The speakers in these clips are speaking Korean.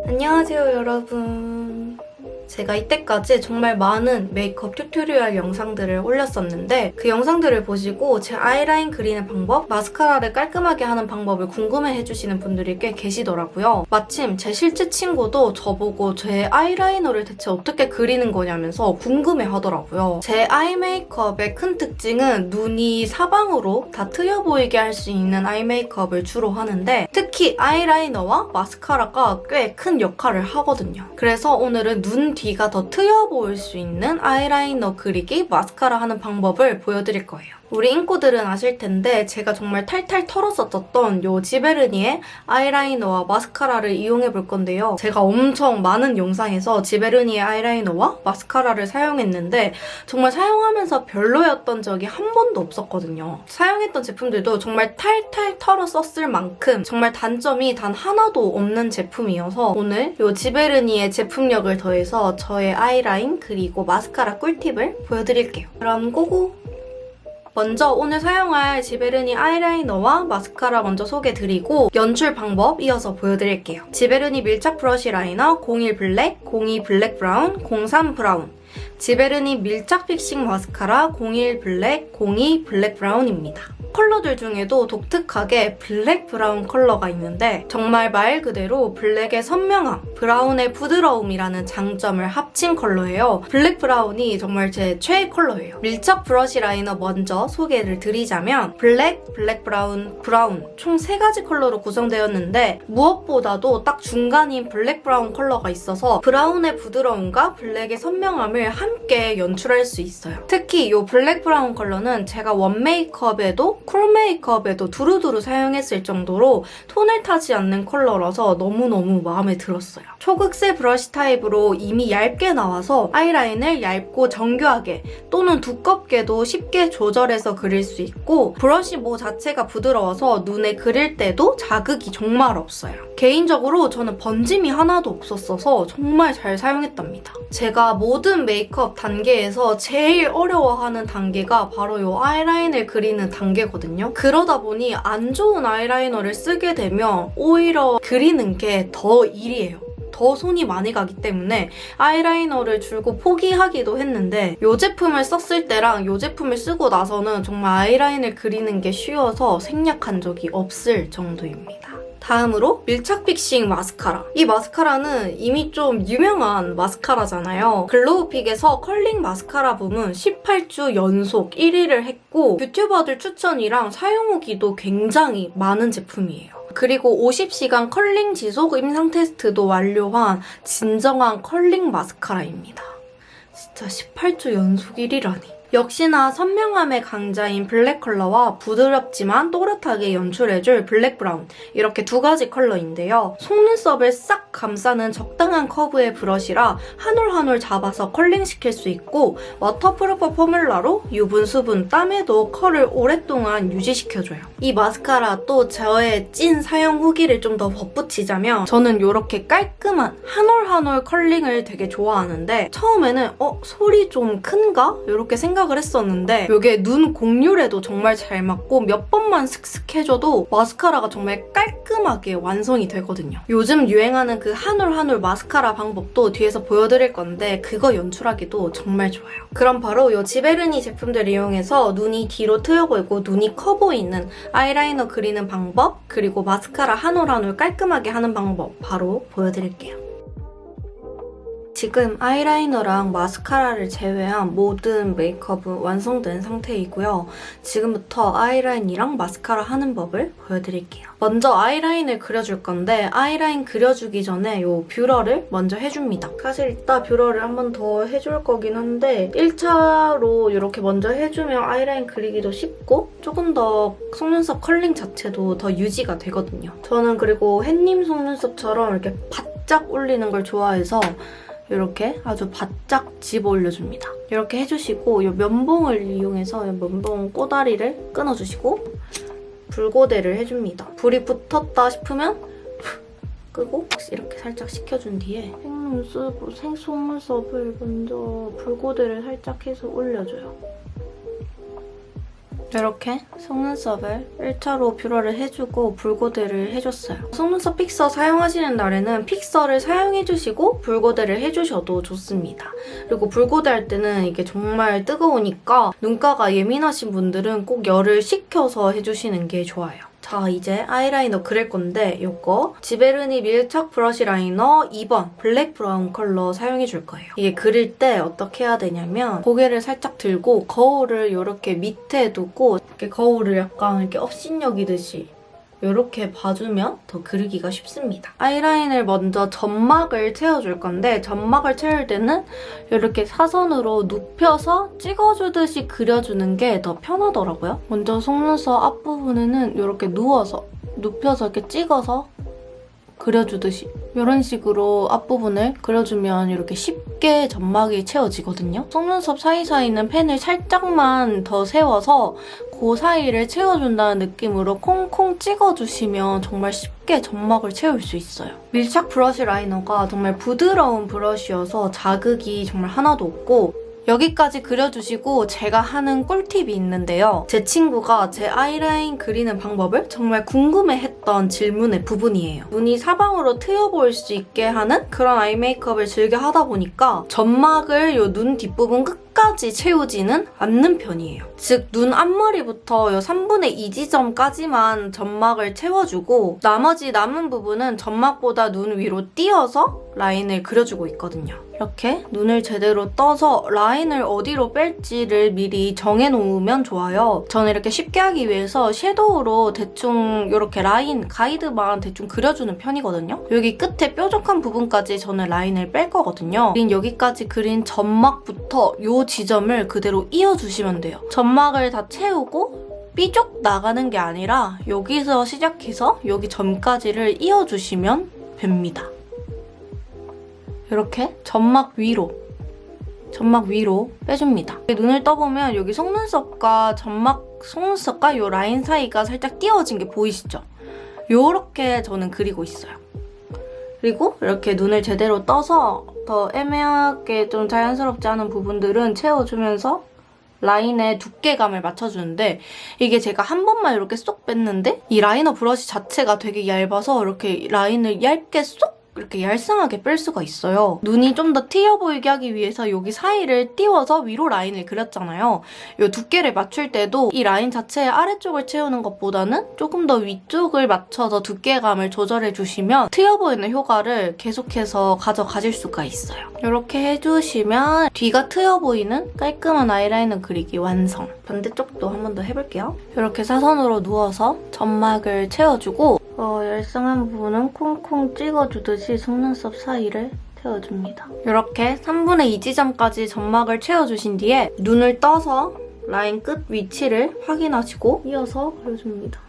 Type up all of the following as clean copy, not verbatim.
안녕하세요 여러분. 제가 이때까지 정말 많은 메이크업 튜토리얼 영상들을 올렸었는데 그 영상들을 보시고 제 아이라인 그리는 방법, 마스카라를 깔끔하게 하는 방법을 궁금해해주시는 분들이 꽤 계시더라고요. 마침 제 실제 친구도 저보고 제 아이라이너를 대체 어떻게 그리는 거냐면서 궁금해하더라고요. 제 아이 메이크업의 큰 특징은 눈이 사방으로 다 트여 보이게 할 수 있는 아이 메이크업을 주로 하는데 특히 아이라이너와 마스카라가 꽤 큰 역할을 하거든요. 그래서 오늘은 눈 뒤가 더 트여 보일 수 있는 아이라이너 그리기, 마스카라 하는 방법을 보여드릴 거예요. 우리 인꼬들은 아실 텐데 제가 정말 탈탈 털었었던 요 지베르니의 아이라이너와 마스카라를 이용해 볼 건데요. 제가 엄청 많은 영상에서 지베르니의 아이라이너와 마스카라를 사용했는데 정말 사용하면서 별로였던 적이 한 번도 없었거든요. 사용했던 제품들도 정말 탈탈 털어 썼을 만큼 정말 단점이 단 하나도 없는 제품이어서 오늘 요 지베르니의 제품력을 더해서 저의 아이라인 그리고 마스카라 꿀팁을 보여드릴게요. 그럼 고고! 먼저 오늘 사용할 지베르니 아이라이너와 마스카라 먼저 소개드리고 연출 방법 이어서 보여드릴게요. 지베르니 밀착 브러쉬 라이너 01 블랙, 02 블랙 브라운, 03 브라운. 지베르니 밀착 픽싱 마스카라 01 블랙, 02 블랙 브라운입니다. 컬러들 중에도 독특하게 블랙 브라운 컬러가 있는데 정말 말 그대로 블랙의 선명함, 브라운의 부드러움이라는 장점을 합친 컬러예요. 블랙 브라운이 정말 제 최애 컬러예요. 밀착 브러쉬 라이너 먼저 소개를 드리자면 블랙, 블랙 브라운, 브라운 총 3가지 컬러로 구성되었는데 무엇보다도 딱 중간인 블랙 브라운 컬러가 있어서 브라운의 부드러움과 블랙의 선명함을 함께 연출할 수 있어요. 특히 이 블랙 브라운 컬러는 제가 원 메이크업에도 쿨 메이크업에도 두루두루 사용했을 정도로 톤을 타지 않는 컬러라서 너무너무 마음에 들었어요. 초극세 브러쉬 타입으로 이미 얇게 나와서 아이라인을 얇고 정교하게 또는 두껍게도 쉽게 조절해서 그릴 수 있고 브러쉬 모 자체가 부드러워서 눈에 그릴 때도 자극이 정말 없어요. 개인적으로 저는 번짐이 하나도 없었어서 정말 잘 사용했답니다. 제가 모든 메이크업 단계에서 제일 어려워하는 단계가 바로 이 아이라인을 그리는 단계거든요. 그러다 보니 안 좋은 아이라이너를 쓰게 되면 오히려 그리는 게 더 일이에요. 더 손이 많이 가기 때문에 아이라이너를 줄고 포기하기도 했는데 이 제품을 썼을 때랑 이 제품을 쓰고 나서는 정말 아이라인을 그리는 게 쉬워서 생략한 적이 없을 정도입니다. 다음으로 밀착 픽싱 마스카라. 이 마스카라는 이미 좀 유명한 마스카라잖아요. 글로우픽에서 컬링 마스카라 부문 18주 연속 1위를 했고 유튜버들 추천이랑 사용 후기도 굉장히 많은 제품이에요. 그리고 50시간 컬링 지속 임상 테스트도 완료한 진정한 컬링 마스카라입니다. 진짜 18주 연속 1위라니. 역시나 선명함의 강자인 블랙 컬러와 부드럽지만 또렷하게 연출해줄 블랙 브라운 이렇게 2가지 컬러인데요. 속눈썹을 싹 감싸는 적당한 커브의 브러쉬라 한 올 한 올 잡아서 컬링시킬 수 있고 워터프루프 포뮬러로 유분, 수분, 땀에도 컬을 오랫동안 유지시켜줘요. 이 마스카라 또 저의 찐 사용 후기를 좀 더 덧붙이자면 저는 이렇게 깔끔한 한 올 한 올 컬링을 되게 좋아하는데 처음에는 소리 좀 큰가? 이렇게 생각을 했었는데 이게 눈 곡률에도 정말 잘 맞고 몇 번만 슥슥 해줘도 마스카라가 정말 깔끔하게 완성이 되거든요. 요즘 유행하는 그 한 올 한 올 마스카라 방법도 뒤에서 보여드릴 건데 그거 연출하기도 정말 좋아요. 그럼 바로 이 지베르니 제품들 이용해서 눈이 뒤로 트여 보이고 눈이 커 보이는 아이라이너 그리는 방법 그리고 마스카라 한 올 한 올 깔끔하게 하는 방법 바로 보여드릴게요. 지금 아이라이너랑 마스카라를 제외한 모든 메이크업은 완성된 상태이고요. 지금부터 아이라인이랑 마스카라 하는 법을 보여드릴게요. 먼저 아이라인을 그려줄 건데 아이라인 그려주기 전에 이 뷰러를 먼저 해줍니다. 사실 이따 뷰러를 한 번 더 해줄 거긴 한데 1차로 이렇게 먼저 해주면 아이라인 그리기도 쉽고 조금 더 속눈썹 컬링 자체도 더 유지가 되거든요. 저는 그리고 햇님 속눈썹처럼 이렇게 바짝 올리는 걸 좋아해서 이렇게 아주 바짝 집어 올려줍니다. 이렇게 해주시고 이 면봉을 이용해서 이 면봉 꼬다리를 끊어주시고 불고데를 해줍니다. 불이 붙었다 싶으면 끄고 이렇게 살짝 식혀준 뒤에 속눈썹을 먼저 불고데를 살짝 해서 올려줘요. 이렇게 속눈썹을 1차로 뷰러를 해주고 붉고데를 해줬어요. 속눈썹 픽서 사용하시는 날에는 픽서를 사용해주시고 붉고데를 해주셔도 좋습니다. 그리고 붉고데 할 때는 이게 정말 뜨거우니까 눈가가 예민하신 분들은 꼭 열을 식혀서 해주시는 게 좋아요. 자, 이제 아이라이너 그릴 건데 이거 지베르니 밀착 브러쉬 라이너 2번 블랙 브라운 컬러 사용해줄 거예요. 이게 그릴 때 어떻게 해야 되냐면 고개를 살짝 들고 거울을 이렇게 밑에 두고 이렇게 거울을 약간 이렇게 업신여기듯이 이렇게 봐주면 더 그리기가 쉽습니다. 아이라인을 먼저 점막을 채워줄 건데 점막을 채울 때는 이렇게 사선으로 눕혀서 찍어주듯이 그려주는 게 더 편하더라고요. 먼저 속눈썹 앞부분에는 이렇게 눕혀서 이렇게 찍어서 그려주듯이 이런 식으로 앞부분을 그려주면 이렇게 쉽게 점막이 채워지거든요. 속눈썹 사이사이는 펜을 살짝만 더 세워서 그 사이를 채워준다는 느낌으로 콩콩 찍어주시면 정말 쉽게 점막을 채울 수 있어요. 밀착 브러쉬 라이너가 정말 부드러운 브러쉬여서 자극이 정말 하나도 없고 여기까지 그려주시고 제가 하는 꿀팁이 있는데요. 제 친구가 제 아이라인 그리는 방법을 정말 궁금해했던 질문의 부분이에요. 눈이 사방으로 트여 보일 수 있게 하는 그런 아이 메이크업을 즐겨 하다 보니까 점막을 이 눈 뒷부분 끝까지 채우지는 않는 편이에요. 즉 눈 앞머리부터 이 3분의 2 지점까지만 점막을 채워주고 나머지 남은 부분은 점막보다 눈 위로 띄어서 라인을 그려주고 있거든요. 이렇게 눈을 제대로 떠서 라인을 어디로 뺄지를 미리 정해놓으면 좋아요. 저는 이렇게 쉽게 하기 위해서 섀도우로 대충 이렇게 라인 가이드만 대충 그려주는 편이거든요. 여기 끝에 뾰족한 부분까지 저는 라인을 뺄 거거든요. 여기까지 그린 점막부터 이 지점을 그대로 이어주시면 돼요. 점막을 다 채우고 삐쭉 나가는 게 아니라 여기서 시작해서 여기 점까지를 이어주시면 됩니다. 이렇게 점막 위로 빼줍니다. 눈을 떠보면 여기 속눈썹과 속눈썹과 이 라인 사이가 살짝 띄어진 게 보이시죠? 요렇게 저는 그리고 있어요. 그리고 이렇게 눈을 제대로 떠서 더 애매하게 좀 자연스럽지 않은 부분들은 채워주면서 라인의 두께감을 맞춰주는데 이게 제가 한 번만 이렇게 쏙 뺐는데 이 라이너 브러쉬 자체가 되게 얇아서 이렇게 라인을 얇게 쏙 이렇게 얄쌍하게 뺄 수가 있어요. 눈이 좀 더 트여 보이게 하기 위해서 여기 사이를 띄워서 위로 라인을 그렸잖아요. 이 두께를 맞출 때도 이 라인 자체의 아래쪽을 채우는 것보다는 조금 더 위쪽을 맞춰서 두께감을 조절해주시면 트여 보이는 효과를 계속해서 가져가실 수가 있어요. 이렇게 해주시면 뒤가 트여 보이는 깔끔한 아이라이너 그리기 완성! 반대쪽도 한 번 더 해볼게요. 이렇게 사선으로 누워서 점막을 채워주고 얄쌍한 부분은 콩콩 찍어주듯이 속눈썹 사이를 채워줍니다. 이렇게 3분의 2 지점까지 점막을 채워주신 뒤에 눈을 떠서 라인 끝 위치를 확인하시고 이어서 그려줍니다.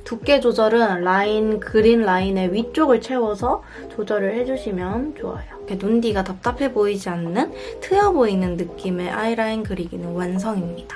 두께 조절은 그린 라인의 위쪽을 채워서 조절을 해주시면 좋아요. 이렇게 눈 뒤가 답답해 보이지 않는 트여 보이는 느낌의 아이라인 그리기는 완성입니다.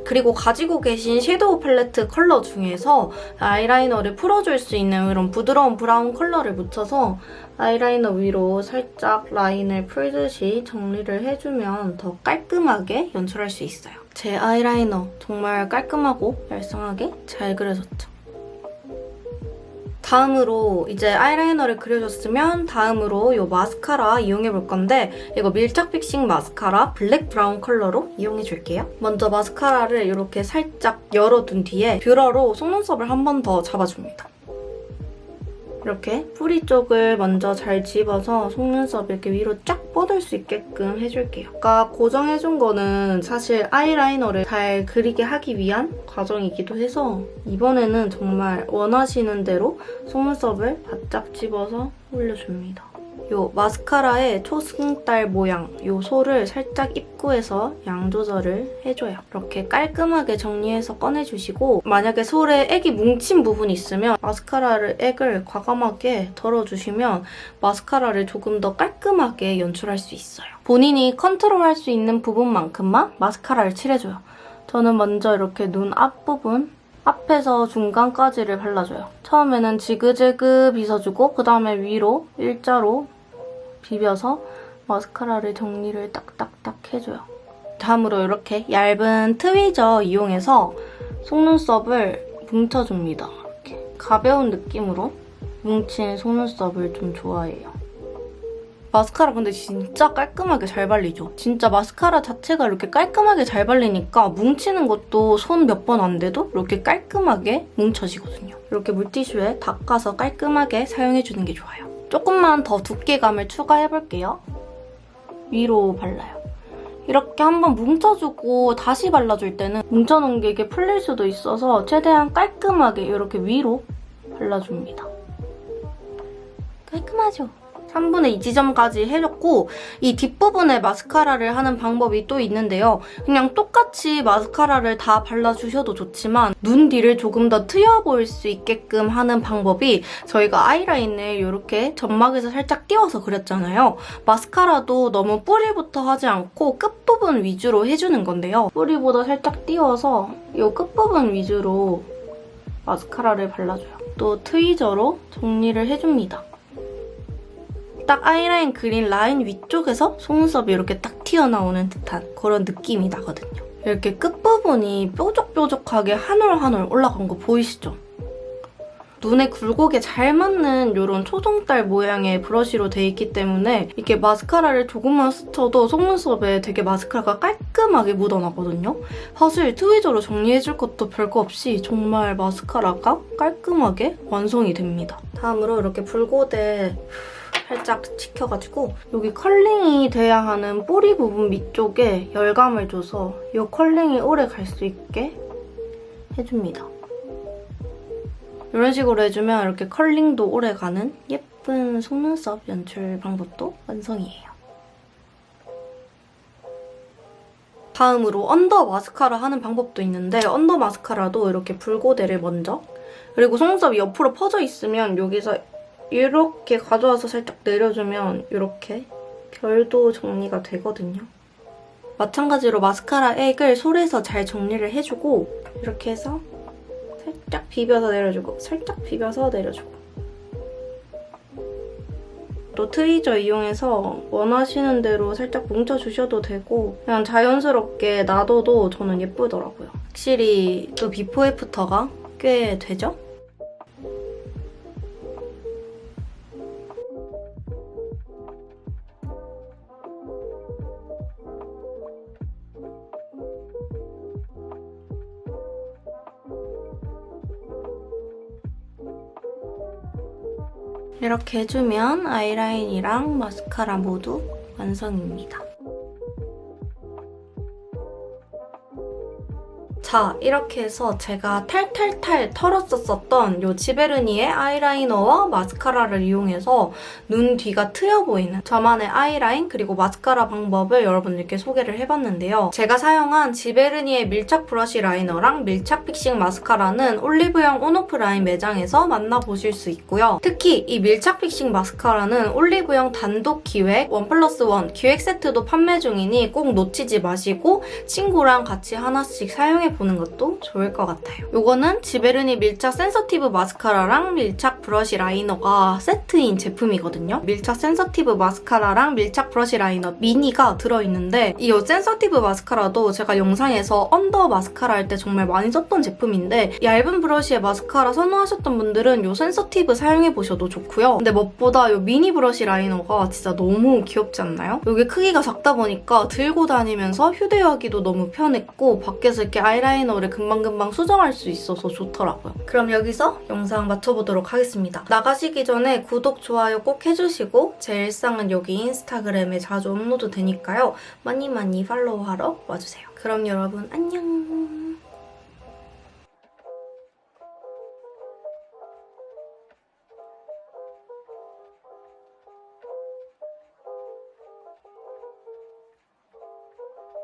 그리고 가지고 계신 섀도우 팔레트 컬러 중에서 아이라이너를 풀어줄 수 있는 이런 부드러운 브라운 컬러를 묻혀서 아이라이너 위로 살짝 라인을 풀듯이 정리를 해주면 더 깔끔하게 연출할 수 있어요. 제 아이라이너 정말 깔끔하고 얄쌍하게 잘 그려졌죠. 다음으로 이제 아이라이너를 그려줬으면 다음으로 이 마스카라 이용해볼 건데 이거 밀착 픽싱 마스카라 블랙 브라운 컬러로 이용해줄게요. 먼저 마스카라를 이렇게 살짝 열어둔 뒤에 뷰러로 속눈썹을 한 번 더 잡아줍니다. 이렇게 뿌리 쪽을 먼저 잘 집어서 속눈썹 이렇게 위로 쫙 뻗을 수 있게끔 해줄게요. 아까 고정해준 거는 사실 아이라이너를 잘 그리게 하기 위한 과정이기도 해서 이번에는 정말 원하시는 대로 속눈썹을 바짝 집어서 올려줍니다. 요 마스카라의 초승달 모양 요 솔을 살짝 입구에서 양 조절을 해줘요. 이렇게 깔끔하게 정리해서 꺼내주시고 만약에 솔에 액이 뭉친 부분이 있으면 액을 과감하게 덜어주시면 마스카라를 조금 더 깔끔하게 연출할 수 있어요. 본인이 컨트롤할 수 있는 부분만큼만 마스카라를 칠해줘요. 저는 먼저 이렇게 눈 앞부분 앞에서 중간까지를 발라줘요. 처음에는 지그재그 빗어주고 그 다음에 위로 일자로 비벼서 마스카라를 정리를 딱딱딱 해줘요. 다음으로 이렇게 얇은 트위저 이용해서 속눈썹을 뭉쳐줍니다. 이렇게 가벼운 느낌으로 뭉친 속눈썹을 좀 좋아해요. 마스카라 근데 진짜 깔끔하게 잘 발리죠? 진짜 마스카라 자체가 이렇게 깔끔하게 잘 발리니까 뭉치는 것도 손 몇 번 안 돼도 이렇게 깔끔하게 뭉쳐지거든요. 이렇게 물티슈에 닦아서 깔끔하게 사용해주는 게 좋아요. 조금만 더 두께감을 추가해볼게요. 위로 발라요. 이렇게 한번 뭉쳐주고 다시 발라줄 때는 뭉쳐놓은 게 이게 풀릴 수도 있어서 최대한 깔끔하게 이렇게 위로 발라줍니다. 깔끔하죠? 3분의 2 지점까지 해줬고 이 뒷부분에 마스카라를 하는 방법이 또 있는데요. 그냥 똑같이 마스카라를 다 발라주셔도 좋지만 눈 뒤를 조금 더 트여 보일 수 있게끔 하는 방법이 저희가 아이라인을 이렇게 점막에서 살짝 띄워서 그렸잖아요. 마스카라도 너무 뿌리부터 하지 않고 끝부분 위주로 해주는 건데요. 뿌리보다 살짝 띄워서 이 끝부분 위주로 마스카라를 발라줘요. 또 트위저로 정리를 해줍니다. 딱 아이라인 그린 라인 위쪽에서 속눈썹이 이렇게 딱 튀어나오는 듯한 그런 느낌이 나거든요. 이렇게 끝부분이 뾰족뾰족하게 한 올 한 올 올라간 거 보이시죠? 눈에 굴곡에 잘 맞는 이런 초종달 모양의 브러쉬로 돼 있기 때문에 이렇게 마스카라를 조금만 스쳐도 속눈썹에 되게 마스카라가 깔끔하게 묻어나거든요. 사실 트위저로 정리해줄 것도 별거 없이 정말 마스카라가 깔끔하게 완성이 됩니다. 다음으로 이렇게 붉고대 살짝 지켜가지고 여기 컬링이 돼야 하는 뿌리 부분 밑쪽에 열감을 줘서 이 컬링이 오래 갈 수 있게 해줍니다. 이런 식으로 해주면 이렇게 컬링도 오래 가는 예쁜 속눈썹 연출 방법도 완성이에요. 다음으로 언더 마스카라 하는 방법도 있는데 언더 마스카라도 이렇게 붉고대를 먼저 그리고 속눈썹이 옆으로 퍼져 있으면 여기서 이렇게 가져와서 살짝 내려주면 이렇게 결도 정리가 되거든요. 마찬가지로 마스카라 액을 솔에서 잘 정리를 해주고 이렇게 해서 살짝 비벼서 내려주고 살짝 비벼서 내려주고 또 트위저 이용해서 원하시는 대로 살짝 뭉쳐주셔도 되고 그냥 자연스럽게 놔둬도 저는 예쁘더라고요. 확실히 또 비포 애프터가 꽤 되죠? 이렇게 해주면 아이라인이랑 마스카라 모두 완성입니다. 자, 이렇게 해서 제가 탈탈탈 털었었던 이 지베르니의 아이라이너와 마스카라를 이용해서 눈 뒤가 트여 보이는 저만의 아이라인 그리고 마스카라 방법을 여러분들께 소개를 해봤는데요. 제가 사용한 지베르니의 밀착 브러쉬 라이너랑 밀착 픽싱 마스카라는 올리브영 온오프 라인 매장에서 만나보실 수 있고요. 특히 이 밀착 픽싱 마스카라는 올리브영 단독 기획 1+1 기획 세트도 판매 중이니 꼭 놓치지 마시고 친구랑 같이 하나씩 사용해보는 것도 좋을 것 같아요. 이거는 지베르니 밀착 센서티브 마스카라랑 밀착 브러쉬 라이너가 세트인 제품이거든요. 밀착 센서티브 마스카라랑 밀착 브러쉬 라이너 미니가 들어있는데 이 센서티브 마스카라도 제가 영상에서 언더 마스카라 할 때 정말 많이 썼던 제품인데 얇은 브러쉬의 마스카라 선호하셨던 분들은 이 센서티브 사용해보셔도 좋고요. 근데 무엇보다 이 미니 브러쉬 라이너가 진짜 너무 귀엽지 않나요? 이게 크기가 작다 보니까 들고 다니면서 휴대하기도 너무 편했고 밖에서 이렇게 아이라이너를 금방금방 수정할 수 있어서 좋더라고요. 그럼 여기서 영상 마쳐보도록 하겠습니다. 나가시기 전에 구독, 좋아요 꼭 해주시고 제 일상은 여기 인스타그램에 자주 업로드 되니까요. 많이 팔로우하러 와주세요. 그럼 여러분 안녕!